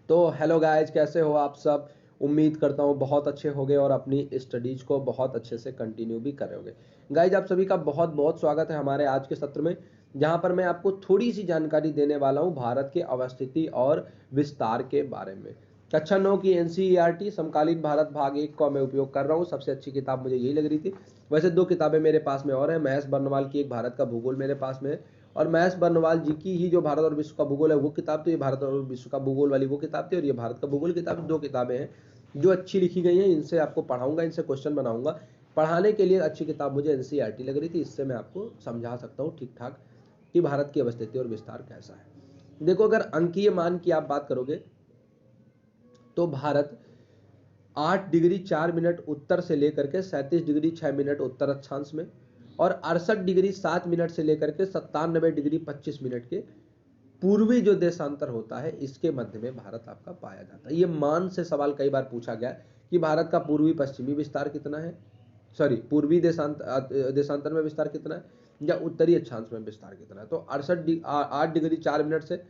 तो hello guys, कैसे हो आप सब। उम्मीद करता हूँ बहुत अच्छे होगे और अपनी स्टडीज को बहुत अच्छे से कंटिन्यू भी कर रहे होगे। गाइज, आप सभी का बहुत बहुत स्वागत है हमारे आज के सत्र में, जहाँ पर मैं आपको थोड़ी सी जानकारी देने वाला हूँ भारत के अवस्थिति और विस्तार के बारे में। कक्षा 9 की एनसीईआरटी समकालीन भारत भाग 1 का मैं उपयोग कर रहा हूँ। सबसे अच्छी किताब मुझे यही लग रही थी। वैसे दो किताबें मेरे पास में और है। महेश बर्नवाल की एक भारत का भूगोल मेरे पास में है, और महेश बर्नवाल जी की ही जो भारत और विश्व का भूगोल है वो किताब, तो ये भारत और विश्व का भूगोल वाली वो किताब थी, और ये भारत का भूगोल किताब। दो किताबें हैं जो अच्छी लिखी गई हैं। इनसे आपको पढ़ाऊंगा, इनसे क्वेश्चन बनाऊंगा। पढ़ाने के लिए अच्छी किताब मुझे एनसीईआरटी लग रही थी। इससे मैं आपको समझा सकता हूँ ठीक ठाक कि भारत की अवस्थिति और विस्तार कैसा है। देखो, अगर अंकीय मान की आप बात करोगे तो भारत 8 डिग्री 4 मिनट उत्तर से लेकर के 37 डिग्री 6 मिनट उत्तर अक्षांश में, और 68 डिग्री 7 मिनट से लेकर के 97 डिग्री 25 मिनट के पूर्वी जो देशांतर होता है, इसके मध्य में भारत आपका पाया जाता है। ये मान से सवाल कई बार पूछा गया कि भारत का पूर्वी पश्चिमी विस्तार कितना है, सॉरी पूर्वी देशांतर में विस्तार कितना है, या उत्तरी अक्षांश में विस्तार कितना है। तो 8 डिग्री 4 मिनट से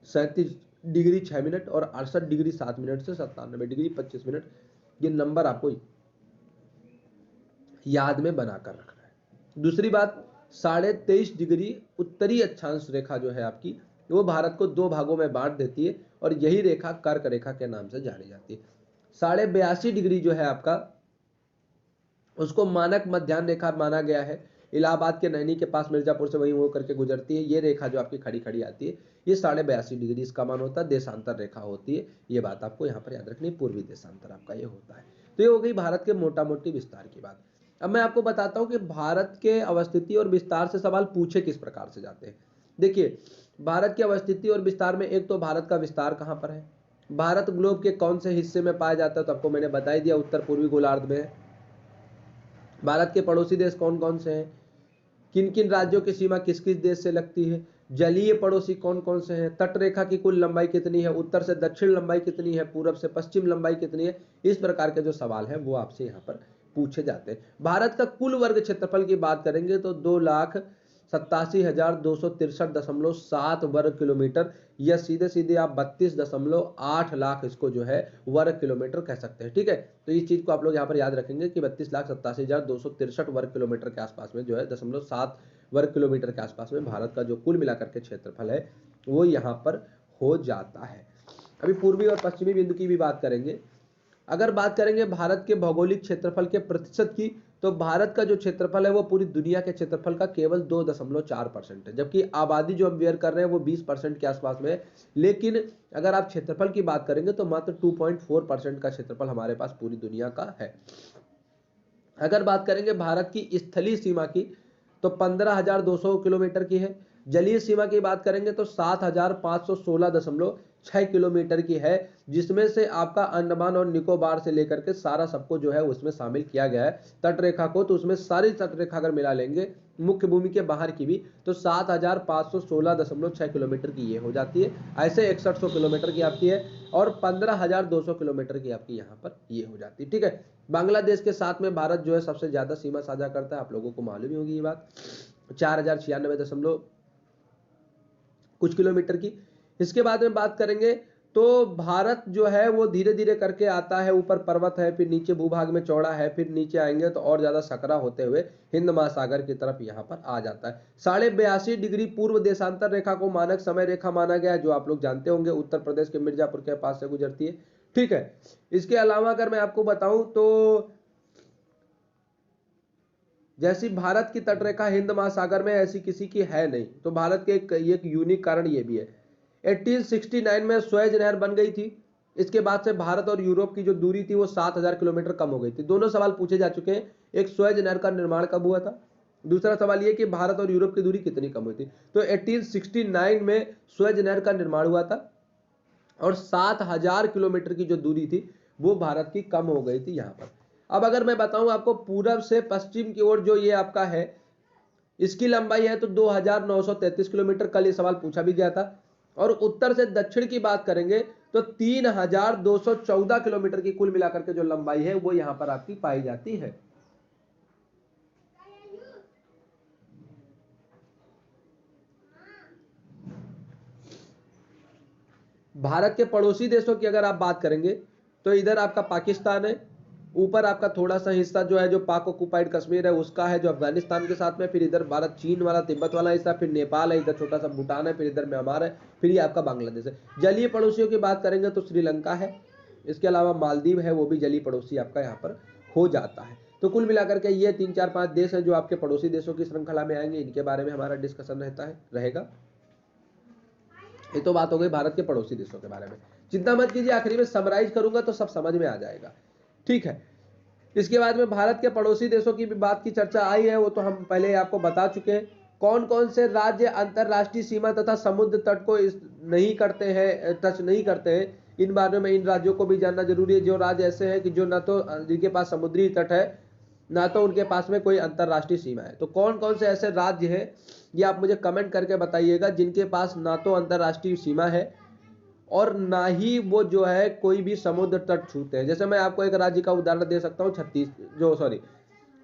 37 डिग्री 6 मिनट, और 68 डिग्री 7 मिनट से 97 डिग्री 25 मिनट, ये नंबर आपको याद में बनाकर रखना है। दूसरी बात, 23.5 डिग्री उत्तरी अक्षांश रेखा जो है आपकी, वो भारत को दो भागों में बांट देती है, और यही रेखा कर्क रेखा के नाम से जानी जाती है। 82.5 डिग्री जो है आपका, उसको मानक मध्याह्न रेखा माना गया है। इलाहाबाद के नैनी के पास मिर्जापुर से वहीं वो करके गुजरती है। ये रेखा जो आपकी खड़ी खड़ी आती है, ये 82.5 डिग्री इसका मान होता है। देशांतर रेखा होती है, ये बात आपको यहाँ पर याद रखनी। पूर्वी देशांतर आपका ये होता है। तो ये हो गई भारत के मोटा मोटी विस्तार की बात। अब मैं आपको बताता हूँ कि भारत के अवस्थिति और विस्तार से सवाल पूछे किस प्रकार से जाते हैं। देखिए, भारत की अवस्थिति और विस्तार में एक तो भारत का विस्तार कहाँ पर है, भारत ग्लोब के कौन से हिस्से में पाया जाता है, तो आपको मैंने बता ही दिया, उत्तर पूर्वी गोलार्ध में है। भारत के पड़ोसी देश कौन कौन से हैं, किन किन राज्यों की सीमा किस किस देश से लगती है, जलीय पड़ोसी कौन कौन से हैं, तट रेखा की कुल लंबाई कितनी है, उत्तर से दक्षिण लंबाई कितनी है, पूरब से पश्चिम लंबाई कितनी है। इस प्रकार के जो सवाल है वो आपसे यहाँ पर पूछे जाते हैं। भारत का कुल वर्ग क्षेत्रफल की बात करेंगे तो 2,87,263.7 वर्ग किलोमीटर, या सीधे सीधे आप 32.8 लाख इसको जो है वर्ग किलोमीटर कह सकते हैं। ठीक है, तो इस चीज को आप लोग यहाँ पर याद रखेंगे कि 32,87,263 वर्ग किलोमीटर के आसपास में जो है 0.7 वर्ग किलोमीटर के आसपास में भारत का जो कुल मिलाकर के क्षेत्रफल है वो यहाँ पर हो जाता है। अभी पूर्वी और पश्चिमी बिंदु की भी बात करेंगे। अगर बात करेंगे भारत के भौगोलिक क्षेत्रफल के प्रतिशत की, तो भारत का जो क्षेत्रफल है वो पूरी दुनिया के क्षेत्रफल का केवल 2.4% है, जबकि आबादी जो हम बेयर कर रहे हैं वो 20% के आसपास में है। लेकिन अगर आप क्षेत्रफल की बात करेंगे तो मात्र 2.4% का क्षेत्रफल हमारे पास पूरी दुनिया का है। अगर बात करेंगे भारत की स्थलीय सीमा की, तो 15,200 किलोमीटर की है। जलीय सीमा की बात करेंगे तो 7,516.6 किलोमीटर की है, जिसमें से आपका अंडमान और निकोबार से लेकर के सारा सबको जो है उसमें शामिल किया गया है। तट रेखा को तो उसमें सारी तट रेखा अगर मिला लेंगे मुख्य भूमि के बाहर की भी, तो 7,516.6 किलोमीटर की ये हो जाती है। ऐसे 6100 किलोमीटर की आपकी है, और 15,200 किलोमीटर की आपकी यहाँ पर ये हो जाती है। ठीक है, बांग्लादेश के साथ में भारत जो है सबसे ज्यादा सीमा साझा करता है, आप लोगों को मालूम ही होगी ये बात, 4,096 कुछ किलोमीटर की। इसके बाद में बात करेंगे तो भारत जो है वो धीरे धीरे करके आता है, ऊपर पर्वत है, फिर नीचे भूभाग में चौड़ा है, फिर नीचे आएंगे तो और ज्यादा सकरा होते हुए हिंद महासागर की तरफ यहाँ पर आ जाता है। 82.5 डिग्री पूर्व देशांतर रेखा को मानक समय रेखा माना गया है, जो आप लोग जानते होंगे उत्तर प्रदेश के मिर्जापुर के पास से गुजरती है। ठीक है, इसके अलावा अगर मैं आपको बताऊं तो जैसी भारत की तटरेखा हिंद महासागर में ऐसी किसी की है नहीं, तो भारत के एक यूनिक कारण ये भी है। 1869 में स्वेज नहर बन गई थी। इसके बाद से भारत और यूरोप की जो दूरी थी वो 7,000 किलोमीटर कम हो गई थी। दोनों सवाल पूछे जा चुके हैं, एक स्वेज नहर का निर्माण कब हुआ था, दूसरा सवाल ये कि भारत और यूरोप की दूरी कितनी कम हुई थी। तो 1869 में स्वेज नहर का निर्माण हुआ था, और 7,000 किलोमीटर की जो दूरी थी वो भारत की कम हो गई थी यहाँ पर। अब अगर मैं बताऊं आपको, पूरब से पश्चिम की ओर जो ये आपका है, इसकी लंबाई है तो 2,933 किलोमीटर, कल ये सवाल पूछा भी गया था। और उत्तर से दक्षिण की बात करेंगे तो 3,214 किलोमीटर की कुल मिलाकर के जो लंबाई है वो यहां पर आपकी पाई जाती है। भारत के पड़ोसी देशों की अगर आप बात करेंगे तो इधर आपका पाकिस्तान है, ऊपर आपका थोड़ा सा हिस्सा जो है जो पाक ऑक्युपाइड कश्मीर है उसका है जो अफगानिस्तान के साथ में, फिर इधर भारत चीन वाला तिब्बत वाला हिस्सा, फिर नेपाल है, इधर छोटा सा भूटान है, फिर इधर म्यांमार है, फिर ये आपका बांग्लादेश है। जलीय पड़ोसियों की बात करेंगे तो श्रीलंका है, इसके अलावा मालदीव है, वो भी जलीय पड़ोसी आपका यहाँ पर हो जाता है। तो कुल मिलाकर के ये 3 4 5 देश हैं जो आपके पड़ोसी देशों की श्रृंखला में आएंगे, इनके बारे में हमारा डिस्कशन रहेगा। ये तो बात हो गई भारत के पड़ोसी देशों के बारे में। चिंता मत कीजिए, आखिरी में समराइज करूंगा तो सब समझ में आ जाएगा, ठीक है। इसके बाद में भारत के पड़ोसी देशों की भी बात की चर्चा आई है, वो तो हम पहले आपको बता चुके हैं। कौन कौन से राज्य अंतरराष्ट्रीय सीमा तथा समुद्र तट को नहीं करते हैं, टच नहीं करते हैं, इन बारे में इन राज्यों को भी जानना जरूरी है। जो राज्य ऐसे हैं कि जो ना तो जिनके पास समुद्री तट है ना तो उनके पास में कोई अंतरराष्ट्रीय सीमा है, तो कौन कौन से ऐसे राज्य हैं ये आप मुझे कमेंट करके बताइएगा जिनके पास ना तो अंतरराष्ट्रीय सीमा है और ना ही वो जो है कोई भी समुद्र तट छूते हैं। जैसे मैं आपको एक राज्य का उदाहरण दे सकता हूँ,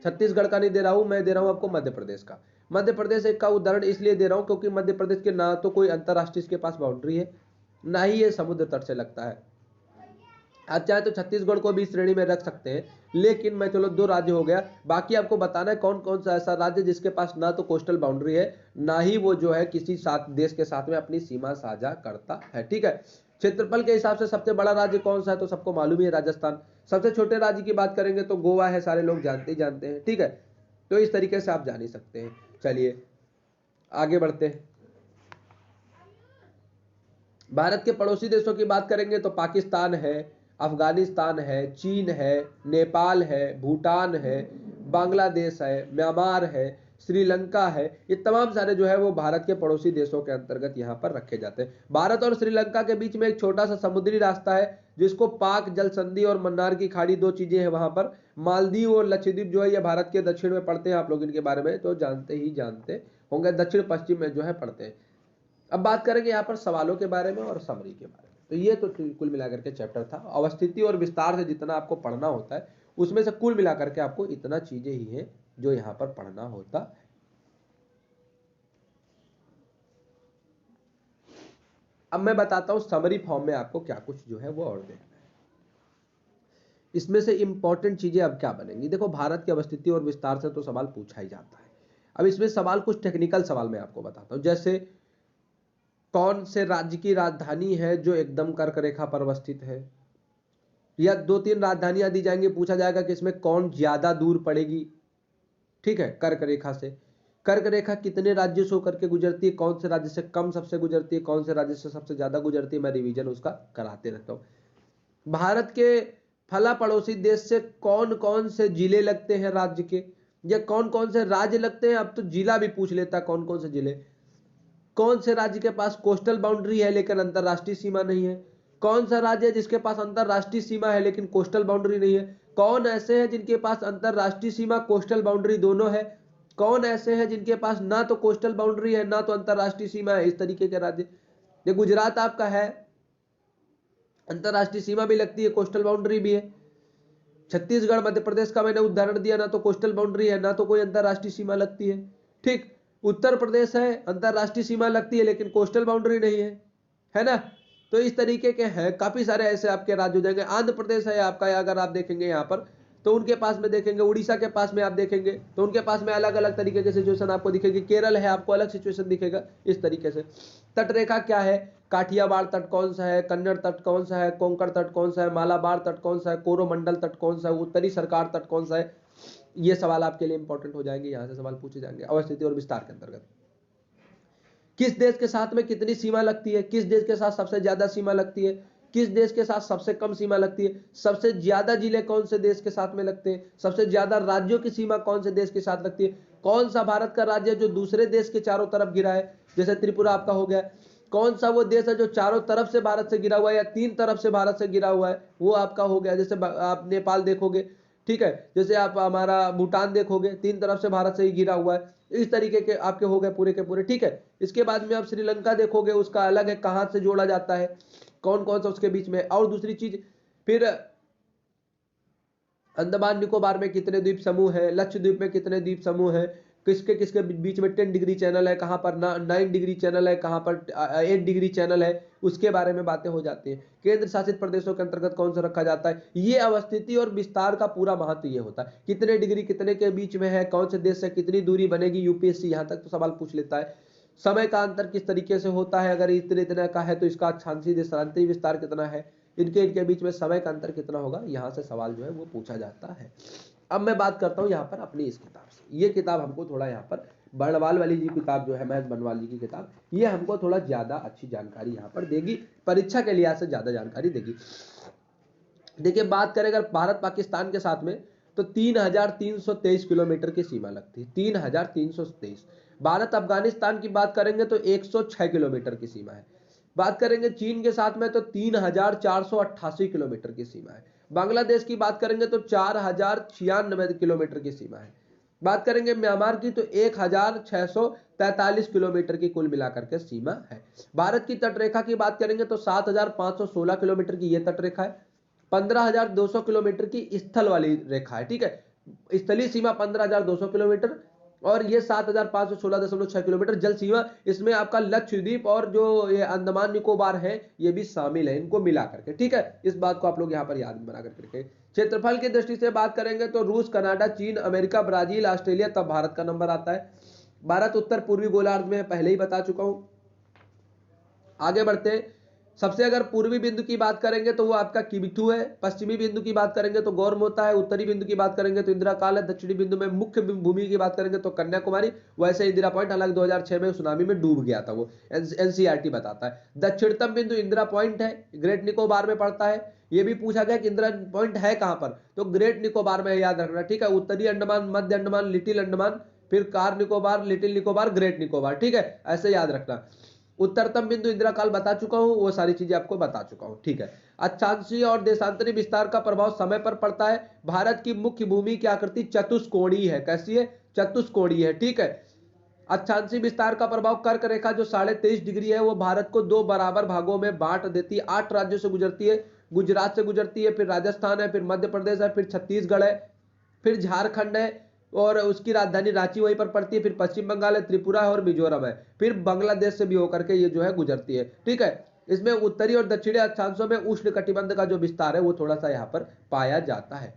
छत्तीसगढ़ का नहीं दे रहा हूं, मैं दे रहा हूं आपको मध्य प्रदेश का। मध्य प्रदेश एक का उदाहरण इसलिए दे रहा हूं क्योंकि मध्य प्रदेश के ना तो कोई अंतरराष्ट्रीय इसके पास बाउंड्री है, ना ही ये समुद्र तट से लगता है। आप चाहे तो छत्तीसगढ़ को भी इस श्रेणी में रख सकते हैं, लेकिन मैं चलो 2 राज्य हो गया, बाकी आपको बताना है कौन कौन सा ऐसा राज्य जिसके पास ना तो कोस्टल बाउंड्री है ना ही वो जो है किसी देश के साथ में अपनी सीमा साझा करता है, ठीक है। क्षेत्रफल के हिसाब से सबसे बड़ा राज्य कौन सा है तो सबको मालूम ही है, राजस्थान। सबसे छोटे राज्य की बात करेंगे तो गोवा है, सारे लोग जानते ही जानते हैं, ठीक है। तो इस तरीके से आप जान ही सकते हैं। चलिए आगे बढ़ते हैं। भारत के पड़ोसी देशों की बात करेंगे तो पाकिस्तान है, अफगानिस्तान है, चीन है, नेपाल है, भूटान है, बांग्लादेश है, म्यांमार है, श्रीलंका है, ये तमाम सारे जो है वो भारत के पड़ोसी देशों के अंतर्गत यहाँ पर रखे जाते हैं। भारत और श्रीलंका के बीच में एक छोटा सा समुद्री रास्ता है जिसको पाक जल संधि और मन्नार की खाड़ी, 2 चीजें हैं वहां पर। मालदीव और लक्षद्वीप जो है ये भारत के दक्षिण में पड़ते हैं, आप लोग इनके बारे में तो जानते ही जानते होंगे, दक्षिण पश्चिम में जो है पड़ते हैं। अब बात करेंगे यहाँ पर सवालों के बारे में और समरी के बारे में। तो ये तो कुल मिलाकर के चैप्टर था। अवस्थिति और विस्तार से जितना आपको पढ़ना होता है उसमें से कुल मिलाकर के आपको इतना चीजें ही हैं जो यहाँ पर पढ़ना होता है। अब मैं बताता हूं समरी फॉर्म में आपको क्या कुछ जो है वो और देखना है। इसमें से इंपॉर्टेंट चीजें अब क्या बनेंगी, देखो भारत की अवस्थिति और विस्तार से तो सवाल पूछा ही जाता है। अब इसमें सवाल कुछ टेक्निकल सवाल मैं आपको बताता हूं, जैसे कौन से राज्य की राजधानी है जो एकदम कर्क रेखा पर अवस्थित है, या 2-3 राजधानियां दी जाएंगी, पूछा जाएगा कि इसमें कौन ज्यादा दूर पड़ेगी, ठीक है, कर्क रेखा से। कर्क रेखा कितने राज्यों से होकर के गुजरती है, कौन से राज्य से कम सबसे गुजरती है, कौन से राज्य से सबसे ज्यादा गुजरती है, मैं रिवीजन उसका कराते रहता हूं। भारत के फला पड़ोसी देश से कौन कौन से जिले लगते हैं राज्य के, या कौन कौन से राज्य लगते हैं, अब तो जिला भी पूछ लेता है कौन कौन से जिले। कौन से राज्य के पास कोस्टल बाउंड्री है लेकिन अंतरराष्ट्रीय सीमा नहीं है, कौन सा राज्य है जिसके पास अंतरराष्ट्रीय सीमा है लेकिन कोस्टल बाउंड्री नहीं है, कौन ऐसे हैं जिनके पास अंतरराष्ट्रीय सीमा कोस्टल बाउंड्री दोनों है, कौन ऐसे हैं जिनके पास ना तो कोस्टल बाउंड्री है ना तो अंतरराष्ट्रीय सीमा है, इस तरीके के राज्य। ये गुजरात आपका है, अंतरराष्ट्रीय सीमा भी लगती है, कोस्टल बाउंड्री भी है। छत्तीसगढ़ मध्य प्रदेश का मैंने उदाहरण दिया, ना तो कोस्टल बाउंड्री है ना तो कोई अंतरराष्ट्रीय सीमा लगती है, ठीक। उत्तर प्रदेश है, अंतरराष्ट्रीय सीमा लगती है लेकिन कोस्टल बाउंड्री नहीं है ना। तो इस तरीके के हैं काफी सारे ऐसे आपके राज्य हो जाएंगे। आंध्र प्रदेश है आपका, अगर आप देखेंगे यहाँ पर तो उनके पास में देखेंगे, उड़ीसा के पास में आप देखेंगे तो उनके पास में अलग अलग तरीके के सिचुएशन आपको दिखेगी। केरल है आपको अलग सिचुएशन दिखेगा, इस तरीके से। तट रेखा क्या है, काठियावाड़ तट कौन सा है, कन्नड़ तट कौन सा है, कोंकण तट कौन सा है, मालाबार तट कौन सा है, कोरोमंडल तट कौन सा है, उत्तरी सरकार तट कौन सा है, ये सवाल आपके लिए इंपॉर्टेंट हो जाएंगे, यहां से सवाल पूछे जाएंगे। अवस्थिति और विस्तार के अंतर्गत किस देश के साथ में कितनी सीमा लगती है, किस देश के साथ सबसे ज्यादा सीमा लगती है, किस देश के साथ सबसे कम सीमा लगती है, सबसे ज्यादा जिले कौन से देश के साथ में लगते हैं, सबसे ज्यादा राज्यों की सीमा कौन से देश के साथ लगती है, कौन सा भारत का राज्य जो दूसरे देश के चारों तरफ गिरा है, जैसे त्रिपुरा आपका हो गया, कौन सा वो देश है जो चारों तरफ से भारत से गिरा हुआ है या 3 तरफ से भारत से गिरा हुआ है, वो आपका हो गया। जैसे आप नेपाल देखोगे, ठीक है, जैसे आप हमारा भूटान देखोगे 3 तरफ से भारत से ही गिरा हुआ है, इस तरीके के आपके हो गए पूरे के पूरे, ठीक है। इसके बाद में आप श्रीलंका देखोगे, उसका अलग है, कहां से जोड़ा जाता है, कौन कौन सा उसके बीच में। और दूसरी चीज, फिर अंडमान निकोबार में कितने द्वीप समूह है, लक्षद्वीप में कितने द्वीप समूह है, किसके किसके बीच में 10 डिग्री चैनल है, कहाँ पर 9 डिग्री चैनल है, कहाँ पर 8 डिग्री चैनल है, उसके बारे में बातें हो जाती है। केंद्र शासित प्रदेशों के अंतर्गत कौन सा रखा जाता है, ये अवस्थिति और विस्तार का पूरा महत्व ये होता है, कितने डिग्री कितने के बीच में है, कौन से देश से कितनी दूरी बनेगी, यूपीएससी यहाँ तक तो सवाल पूछ लेता है। समय का अंतर किस तरीके से होता है, अगर इतने इतने का है तो इसका अक्षांशीय देशांतरी विस्तार कितना है, इनके बीच में समय का अंतर कितना होगा, यहाँ से सवाल जो है वो पूछा जाता है। अब मैं बात करता हूँ यहाँ पर अपनी इस किताब से। ये किताब हमको थोड़ा यहाँ पर बर्णवाल वाली जी किताब जो है, महेश बनवाल जी की किताब, ये हमको थोड़ा ज्यादा अच्छी जानकारी यहाँ पर देगी, परीक्षा के लिहाज से ज्यादा जानकारी देगी। देखिए बात करें अगर भारत पाकिस्तान के साथ में, तो 3323 किलोमीटर की सीमा लगती है, 3323। भारत अफगानिस्तान की बात करेंगे तो 106 किलोमीटर की सीमा है। बात करेंगे चीन के साथ में तो 3488 किलोमीटर की सीमा है। बांग्लादेश की बात करेंगे तो 4096 किलोमीटर की सीमा है। बात करेंगे म्यांमार की तो 1643 किलोमीटर की कुल मिलाकर के सीमा है। भारत की तटरेखा की बात करेंगे तो 7516 किलोमीटर की यह तटरेखा है। 15200 किलोमीटर की स्थल वाली रेखा है, ठीक है, स्थलीय सीमा 15200 किलोमीटर, और ये 7516.6 किलोमीटर जल सीमा। इसमें आपका लक्षद्वीप और जो ये अंडमान निकोबार है ये भी शामिल है, इनको मिला करके, ठीक है। इस बात को आप लोग यहाँ पर याद बना करके। क्षेत्रफल की दृष्टि से बात करेंगे तो रूस, कनाडा, चीन, अमेरिका, ब्राजील, ऑस्ट्रेलिया, तब भारत का नंबर आता है। भारत उत्तर पूर्वी गोलार्ध में पहले ही बता चुका हूं। आगे बढ़ते हैं। सबसे अगर पूर्वी बिंदु की बात करेंगे तो वो आपका किबिथु है, पश्चिमी बिंदु की बात करेंगे तो गौरमोता है, उत्तरी बिंदु की बात करेंगे तो इंदिरा काल है, दक्षिणी बिंदु में मुख्य भूमि की बात करेंगे तो कन्याकुमारी। वैसे इंदिरा पॉइंट हालांकि 2006 में सुनामी में डूब गया था, वो एनसीईआरटी बताता है। दक्षिणतम बिंदु इंदिरा पॉइंट है, ग्रेट निकोबार में पड़ता है। ये भी पूछा गया कि इंदिरा पॉइंट है कहां पर, तो ग्रेट निकोबार में, याद रखना, ठीक है। उत्तरी अंडमान, मध्य अंडमान, लिटिल अंडमान, फिर car Nicobar, little Nicobar, great Nicobar, ठीक है, ऐसे याद रखना। उत्तरतम बिंदु इंदिरा काल बता चुका हूं, वो सारी चीजें आपको बता चुका हूं, ठीक है। अक्षांशीय और देशांतरी विस्तार का प्रभाव समय पर पड़ता है। भारत की मुख्य भूमि की आकृति चतुष्कोणीय है, कैसी है, चतुष्कोणीय है, ठीक है। अक्षांशीय विस्तार का प्रभाव कर्क रेखा जो 23.5 डिग्री है, वो भारत को 2 बराबर भागों में बांट देती है। 8 राज्यों से गुजरती है, गुजरात से गुजरती है, फिर राजस्थान है, फिर मध्य प्रदेश है, फिर छत्तीसगढ़ है, फिर झारखंड है, और उसकी राजधानी रांची वहीं पर पड़ती है, फिर पश्चिम बंगाल है, त्रिपुरा है और मिजोरम है, फिर बांग्लादेश से भी होकर के ये जो है गुजरती है, ठीक है। इसमें उत्तरी और दक्षिणी अक्षांशों में उष्ण कटिबंध का जो विस्तार है वो थोड़ा सा यहाँ पर पाया जाता है।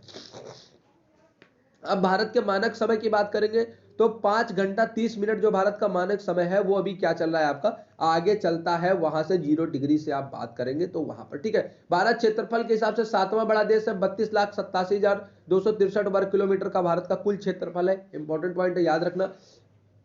अब भारत के मानक समय की बात करेंगे तो 5 घंटा 30 मिनट जो भारत का मानक समय है वो अभी क्या चल रहा है आपका, आगे चलता है, वहां से 0 डिग्री से आप बात करेंगे तो वहां पर, ठीक है। भारत क्षेत्रफल के हिसाब से 7वां बड़ा देश है, 32,87,263 वर्ग किलोमीटर का भारत का कुल क्षेत्रफल है। इंपॉर्टेंट पॉइंट है, याद रखना।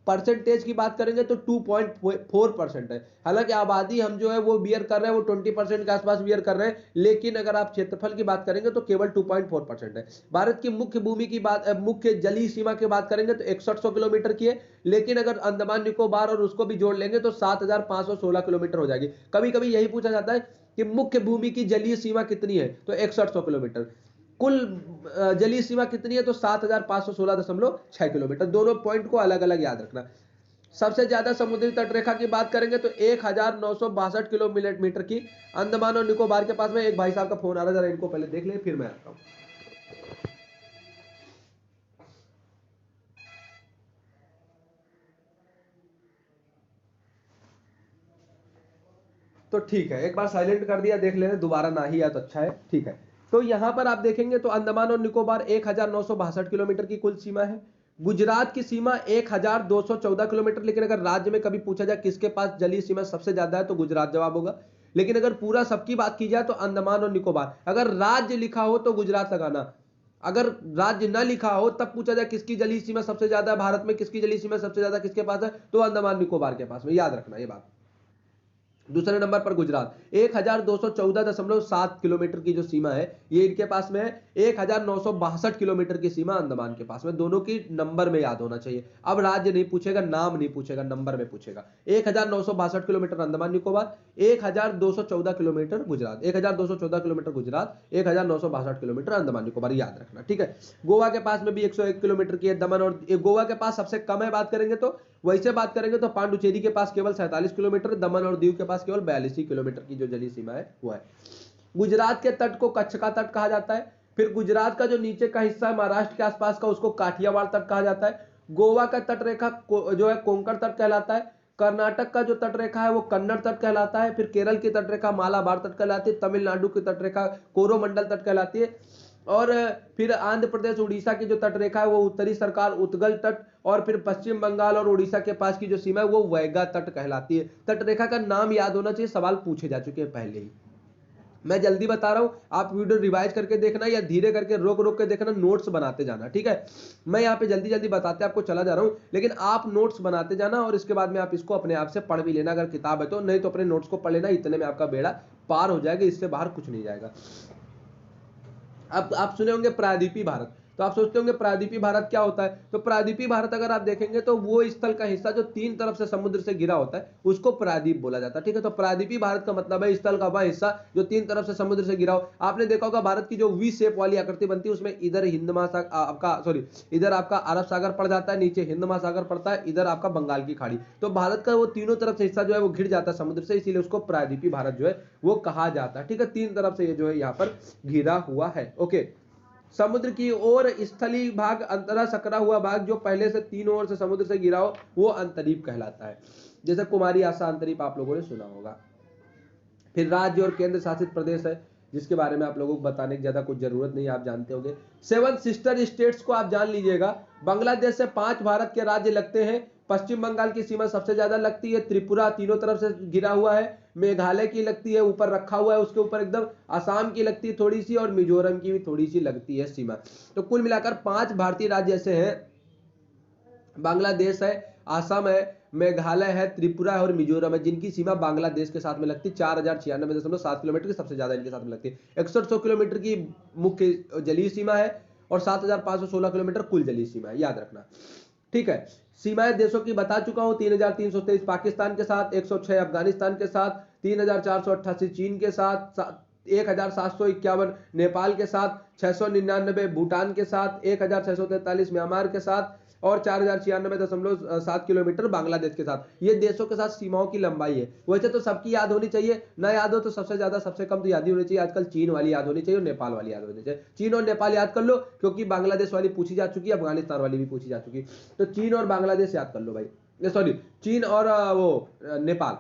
परसेंटेज की बात करेंगे तो 2.4% है। हालांकि आबादी हम जो है वो बियर कर रहे हैं, वो 20% के आसपास बियर कर रहे हैं, लेकिन अगर आप क्षेत्रफल की बात करेंगे तो केवल 2.4% है। भारत की मुख्य भूमि की बात, मुख्य जलीय सीमा की बात करेंगे तो 6100 किलोमीटर की है, लेकिन अगर अंडमान निकोबार और उसको भी जोड़ लेंगे तो 7516 किलोमीटर हो जाएगी। कभी कभी यही पूछा जाता है कि मुख्य भूमि की जलीय सीमा कितनी है, तो 6100 किलोमीटर। कुल जलीय सीमा कितनी है, तो 7516.6 किलोमीटर। दोनों पॉइंट को अलग अलग याद रखना। सबसे ज्यादा समुद्री तटरेखा की बात करेंगे तो 1962 किलोमीटर की अंडमान और निकोबार के पास में। एक भाई साहब का फोन आ रहा है, जरा इनको पहले देख ले फिर मैं आता हूं। तो ठीक है, एक बार साइलेंट कर दिया, देख लेना, दोबारा ना ही आया तो अच्छा है, ठीक है। तो यहां पर आप देखेंगे तो अंडमान और निकोबार 1962 किलोमीटर की कुल सीमा है। गुजरात की सीमा 1214 किलोमीटर, लेकिन अगर राज्य में कभी पूछा जाए किसके पास जलीय सीमा सबसे ज्यादा है तो गुजरात जवाब होगा। लेकिन अगर पूरा सबकी बात की जाए तो अंडमान और निकोबार। अगर राज्य लिखा हो तो गुजरात लगाना, अगर राज्य न लिखा हो तब पूछा जाए किसकी जलीय सीमा सबसे ज्यादा है भारत में, किसकी जलीय सीमा सबसे ज्यादा किसके पास है, तो अंडमान निकोबार के पास में, याद रखना ये बात। दूसरे नंबर पर गुजरात 1214.7 किलोमीटर की जो सीमा है ये इनके पास में है। 1962 किलोमीटर की सीमा अंडमान के पास में। दोनों की नंबर में याद होना चाहिए। अब राज्य नहीं पूछेगा, नाम नहीं पूछेगा, नंबर में पूछेगा। 1962 kilometre Andaman Nicobar, 1214 kilometre Gujarat, 1214 kilometre Gujarat, 1962 kilometre Andaman Nicobar, याद रखना, ठीक है। गोवा के पास में भी 101 किलोमीटर की है। दमन और गोवा के पास सबसे कम है बात करेंगे तो, वैसे बात करेंगे तो पांडुचेरी के पास केवल 47 किलोमीटर, दमन और दीव के पास केवल 42 किलोमीटर की जो जलीय सीमा है वो है। गुजरात के तट को कच्छ का तट कहा जाता है। फिर गुजरात का जो नीचे का हिस्सा है महाराष्ट्र के आसपास का, उसको काठियावाड़ तट कहा जाता है। गोवा का तट रेखा जो है कोंकण तट कहलाता है। कर्नाटक का जो तट रेखा है वो कन्नड़ तट कहलाता है। फिर केरल की तट रेखा मालाबार तट कहलाती है। तमिलनाडु की तट रेखा कोरोमंडल तट कहलाती है। और फिर आंध्र प्रदेश उड़ीसा की जो तट रेखा है वो उत्तरी सरकार उत्गल तट, और फिर पश्चिम बंगाल और उड़ीसा के पास की जो सीमा है वो वैगा तट कहलाती है। तट रेखा का नाम याद होना चाहिए, सवाल पूछे जा चुके हैं पहले ही। मैं जल्दी बता रहा हूं, आप वीडियो रिवाइज करके देखना या धीरे करके रोक रोक के देखना, नोट्स बनाते जाना, ठीक है। मैं यहाँ पे जल्दी जल्दी बताते आपको चला जा रहा हूं, लेकिन आप नोट्स बनाते जाना और इसके बाद में आप इसको अपने आप से पढ़ भी लेना अगर किताब है तो, नहीं तो अपने नोट्स को पढ़ लेना, इतने में आपका बेड़ा पार हो जाएगा, इससे बाहर कुछ नहीं जाएगा। अब आप सुने होंगे प्रायद्वीपीय भारत, तो आप सोचते होंगे प्रायद्वीपीय भारत क्या होता है। तो प्रायद्वीपीय भारत अगर आप देखेंगे तो वो स्थल का हिस्सा जो तीन तरफ से समुद्र से घिरा होता है उसको प्रायद्वीप बोला जाता है, ठीक है। तो प्रायद्वीपीय भारत का मतलब है स्थल का वह हिस्सा जो तीन तरफ से समुद्र से घिरा हो। आपने देखा होगा भारत की जो वी शेप वाली आकृति बनती है उसमें इधर हिंद महासागर आपका इधर आपका अरब सागर पड़ जाता है, नीचे हिंद महासागर पड़ता है, इधर आपका बंगाल की खाड़ी। तो भारत का वो तीनों तरफ से हिस्सा जो है वो घिर जाता है समुद्र से, इसीलिए उसको प्रायद्वीपीय भारत जो है वो कहा जाता है, ठीक है। तीन तरफ से ये जो है यहाँ पर घिरा हुआ है। ओके, समुद्र की ओर स्थलीय भाग, अंतरा सकरा हुआ भाग जो पहले से तीनों ओर से समुद्र से घिरा हो वो अंतरीप कहलाता है। जैसे कुमारी आशा अंतरीप आप लोगों ने सुना होगा। फिर राज्य और केंद्र शासित प्रदेश है जिसके बारे में आप लोगों को बताने की ज्यादा कुछ जरूरत नहीं, आप जानते होंगे। 7 सिस्टर स्टेट्स को आप जान लीजिएगा। बांग्लादेश से 5 भारत के राज्य लगते हैं। पश्चिम बंगाल की सीमा सबसे ज्यादा लगती है, त्रिपुरा तीनों तरफ से घिरा हुआ है, मेघालय की लगती है, ऊपर रखा हुआ है उसके ऊपर एकदम, असम की लगती है थोड़ी सी, और मिजोरम की भी थोड़ी सी लगती है सीमा। तो कुल मिलाकर 5 भारतीय राज्य ऐसे हैं, बांग्लादेश है, असम है, मेघालय है, त्रिपुरा है और मिजोरम है, जिनकी सीमा बांग्लादेश के साथ में लगती है। 4096.7 किलोमीटर की सबसे ज्यादा इनके साथ में लगती है। 6100 किलोमीटर की मुख्य जलीय सीमा है और 7516 किलोमीटर कुल जलीय सीमा है, याद रखना, ठीक है। सीमाएं देशों की बता चुका हूं, 3323 पाकिस्तान के साथ, 106 अफगानिस्तान के साथ, 3488 चीन के साथ, 1751 नेपाल के साथ, 699 भूटान के साथ, 1643 म्यांमार के साथ और 4096.7 किलोमीटर बांग्लादेश के साथ। ये देशों के साथ सीमाओं की लंबाई है। वैसे तो सबकी याद होनी चाहिए, ना याद हो तो सबसे ज्यादा सबसे कम तो याद ही होनी चाहिए आजकल, चीन वाली याद होनी चाहिए और नेपाल वाली याद होनी चाहिए। चीन और नेपाल याद कर लो क्योंकि बांग्लादेश वाली पूछी जा चुकी है, अफगानिस्तान वाली भी पूछी जा चुकी है, तो चीन और बांग्लादेश याद कर लो भाई, सॉरी चीन और नेपाल।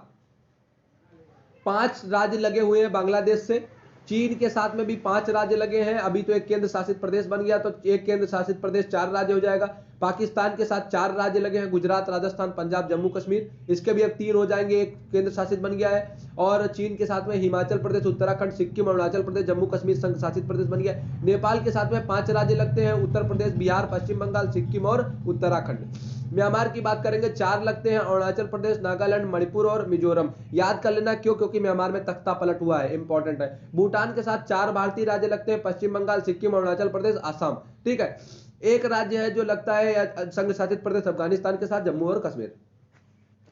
5 राज्य लगे हुए हैं बांग्लादेश से, चीन के साथ में भी 5 राज्य लगे हैं। अभी तो एक केंद्र शासित प्रदेश बन गया, तो एक केंद्र शासित प्रदेश 4 राज्य हो जाएगा। पाकिस्तान के साथ 4 राज्य लगे हैं, गुजरात, राजस्थान, पंजाब, जम्मू कश्मीर, इसके भी अब 3 हो जाएंगे, एक केंद्र शासित बन गया है। और चीन के साथ में हिमाचल प्रदेश, उत्तराखंड, सिक्किम, अरुणाचल प्रदेश, जम्मू कश्मीर संघ शासित प्रदेश बन गया। नेपाल के साथ में 5 राज्य लगते हैं, उत्तर प्रदेश, बिहार, पश्चिम बंगाल, सिक्किम और उत्तराखंड। म्यांमार की बात करेंगे, 4 लगते हैं, अरुणाचल प्रदेश, नागालैंड, मणिपुर और मिजोरम। याद कर लेना क्यों, क्योंकि म्यांमार में तख्ता पलट हुआ है, इंपॉर्टेंट है। भूटान के साथ 4 भारतीय राज्य लगते हैं, पश्चिम बंगाल, सिक्किम, अरुणाचल प्रदेश, असम, ठीक है। एक राज्य है जो लगता है संघ शासित प्रदेश अफगानिस्तान के साथ, जम्मू और कश्मीर।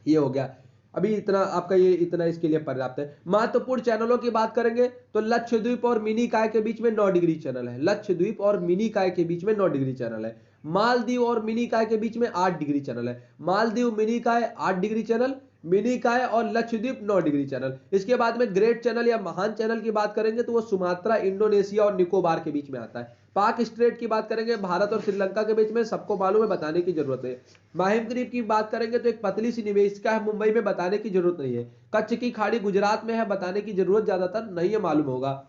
ये हो गया, अभी इतना आपका, ये इतना इसके लिए पर्याप्त है। महत्वपूर्ण चैनलों की बात करेंगे तो लक्षद्वीप और मिनी काय के बीच में 9 डिग्री चैनल है। लक्षद्वीप और मिनी काय के बीच में 9 डिग्री चैनल है। मालदीव और मिनी काय के बीच में 8 डिग्री चैनल है। मालदीव, मिनी काय 8 डिग्री चैनल, मिनी काय और लक्षद्वीप 9 डिग्री चैनल। इसके बाद में ग्रेट चैनल या महान चैनल की बात करेंगे तो वो सुमात्रा, इंडोनेशिया और निकोबार के बीच में आता है। पाक स्ट्रेट की बात करेंगे भारत और श्रीलंका के बीच में, सबको मालूम है, बताने की जरूरत है। माहिम द्वीप की बात करेंगे तो एक पतली सी निवेशिका है मुंबई में, बताने की जरूरत नहीं है। कच्छ की खाड़ी गुजरात में है, बताने की जरूरत ज्यादातर नहीं है, मालूम होगा।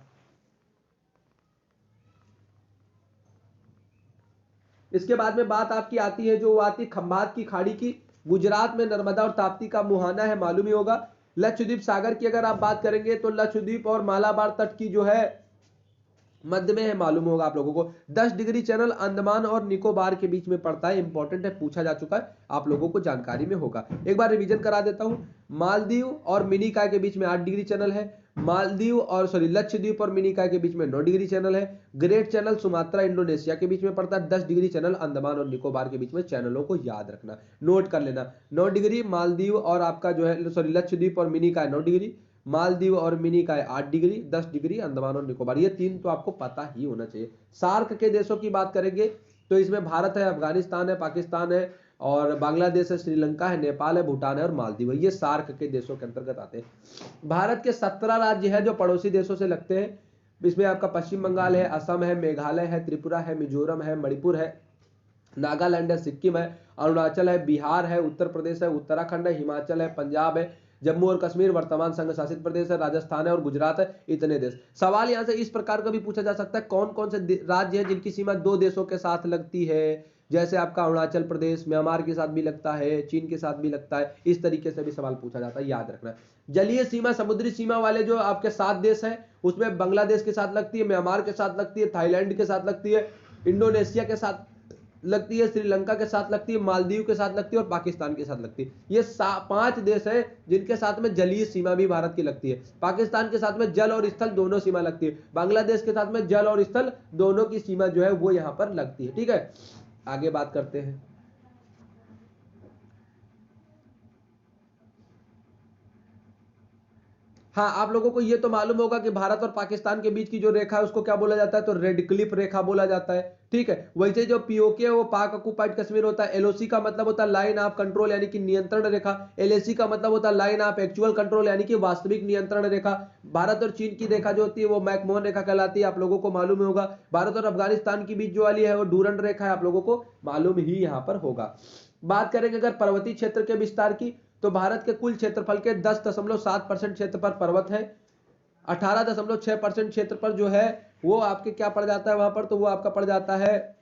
इसके बाद में बात आपकी आती है जो आती खंभात की खाड़ी की, गुजरात में नर्मदा और ताप्ती का मुहाना है, मालूम ही होगा। लक्षद्वीप सागर की अगर आप बात करेंगे तो लक्षद्वीप और मालाबार तट की जो है मध्य में है, मालूम होगा आप लोगों को। 10 डिग्री चैनल अंडमान और निकोबार के बीच में पड़ता है, इंपॉर्टेंट है, पूछा जा चुका है, आप लोगों को जानकारी में होगा। एक बार रिवीजन करा देता हूं। मालदीव और मिनिकॉय के बीच में 8 डिग्री चैनल है। मालदीव और लक्षद्वीप और मिनिकॉय के बीच में 9 डिग्री चैनल है। ग्रेट चैनल सुमात्रा, इंडोनेशिया के बीच में पड़ता है। 10 डिग्री चैनल अंडमान और निकोबार के बीच में। चैनलों को याद रखना, नोट कर लेना। 9 डिग्री मालदीव और आपका जो है लक्षद्वीप और मिनिकॉय 9 डिग्री, मालदीव और मिनिकॉय 8 डिग्री, 10 डिग्री अंडमान और निकोबार। ये 3 तो आपको पता ही होना चाहिए। सार्क के देशों की बात करेंगे तो इसमें भारत है, अफगानिस्तान है, पाकिस्तान है और बांग्लादेश है, श्रीलंका है, नेपाल है, भूटान है और मालदीव है। ये सार्क के देशों के अंतर्गत आते हैं। भारत के 17 राज्य है जो पड़ोसी देशों से लगते हैं। इसमें आपका पश्चिम बंगाल है, असम है, मेघालय है, त्रिपुरा है, मिजोरम है, मणिपुर है, नागालैंड है, सिक्किम है, अरुणाचल है, बिहार है, उत्तर प्रदेश है, उत्तराखंड है, हिमाचल है, पंजाब है, जम्मू और कश्मीर वर्तमान संघ शासित प्रदेश है, राजस्थान है और गुजरात है। इतने देश। सवाल यहां से इस प्रकार का भी पूछा जा सकता है, कौन कौन से राज्य हैं जिनकी सीमा दो देशों के साथ लगती है। जैसे आपका अरुणाचल प्रदेश म्यांमार के साथ भी लगता है, चीन के साथ भी लगता है। इस तरीके से भी सवाल पूछा जाता है, याद रखना। जलीय सीमा, समुद्री सीमा वाले जो आपके 7 देश हैं, उसमें बांग्लादेश के साथ लगती है, म्यांमार के साथ लगती है, थाईलैंड के साथ लगती है, इंडोनेशिया के साथ लगती है, श्रीलंका के साथ लगती है, मालदीव के साथ लगती है और पाकिस्तान के साथ लगती है। ये 5 देश है जिनके साथ में जलीय सीमा भी भारत की लगती है। पाकिस्तान के साथ में जल और स्थल दोनों सीमा लगती है। बांग्लादेश के साथ में जल और स्थल दोनों की सीमा जो है वो यहां पर लगती है। ठीक है, आगे बात करते हैं। हाँ, आप लोगों को ये तो मालूम होगा कि भारत और पाकिस्तान के बीच की जो रेखा है उसको क्या बोला जाता है, तो रेड क्लिफ रेखा बोला जाता है। ठीक है, वैसे जो पीओके है वो पाक ऑक्युपाइड कश्मीर होता है। एलओसी का मतलब होता है लाइन ऑफ कंट्रोल यानी कि नियंत्रण रेखा। एलएसी का मतलब होता है लाइन ऑफ एक्चुअल कंट्रोल यानी कि वास्तविक नियंत्रण रेखा। भारत और चीन की रेखा जो होती है वो मैकमोहन रेखा कहलाती है, आप लोगों को मालूम ही होगा। भारत और अफगानिस्तान के बीच जो वाली है वो डूरंड रेखा है, आप लोगों को मालूम ही यहाँ पर होगा। बात करेंगे अगर पर्वतीय क्षेत्र के विस्तार की, तो भारत के कुल क्षेत्रफल के 10.7% क्षेत्र पर पर्वत है। 18.6% क्षेत्र पर जो है वो आपके क्या पड़ जाता है वहां पर, तो वो आपका पड़ जाता है,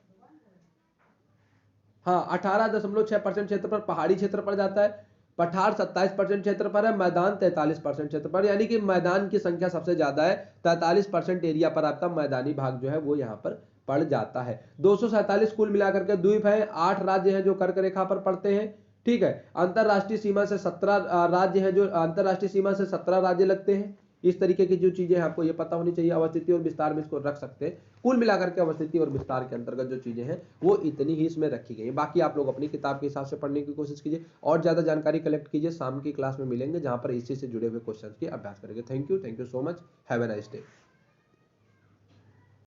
हाँ, 18.6% क्षेत्र पर पहाड़ी क्षेत्र पड़ जाता है। पठार 27% क्षेत्र पर है। मैदान 43% क्षेत्र पर, यानी कि मैदान की संख्या सबसे ज्यादा है। 43% एरिया पर आपका मैदानी भाग जो है वो यहाँ पर पड़ जाता है। 247 कुल मिलाकर के द्वीप है। 8 राज्य हैं जो कर्क रेखा पर पड़ते हैं। ठीक है, अंतरराष्ट्रीय सीमा से 17 राज्य हैं, जो अंतरराष्ट्रीय सीमा से 17 राज्य लगते हैं। इस तरीके की जो चीजें आपको ये पता होनी चाहिए। अवस्थिति और विस्तार में इसको रख सकते हैं। कुल मिलाकर के अवस्थिति और विस्तार के अंतर्गत जो चीजें हैं वो इतनी ही इसमें रखी गई है। बाकी आप लोग अपनी किताब के हिसाब से पढ़ने की कोशिश कीजिए और ज्यादा जानकारी कलेक्ट कीजिए। शाम की क्लास में मिलेंगे जहां पर इसी से जुड़े हुए क्वेश्चन की अभ्यास करेंगे। Thank you so much. Have a nice day.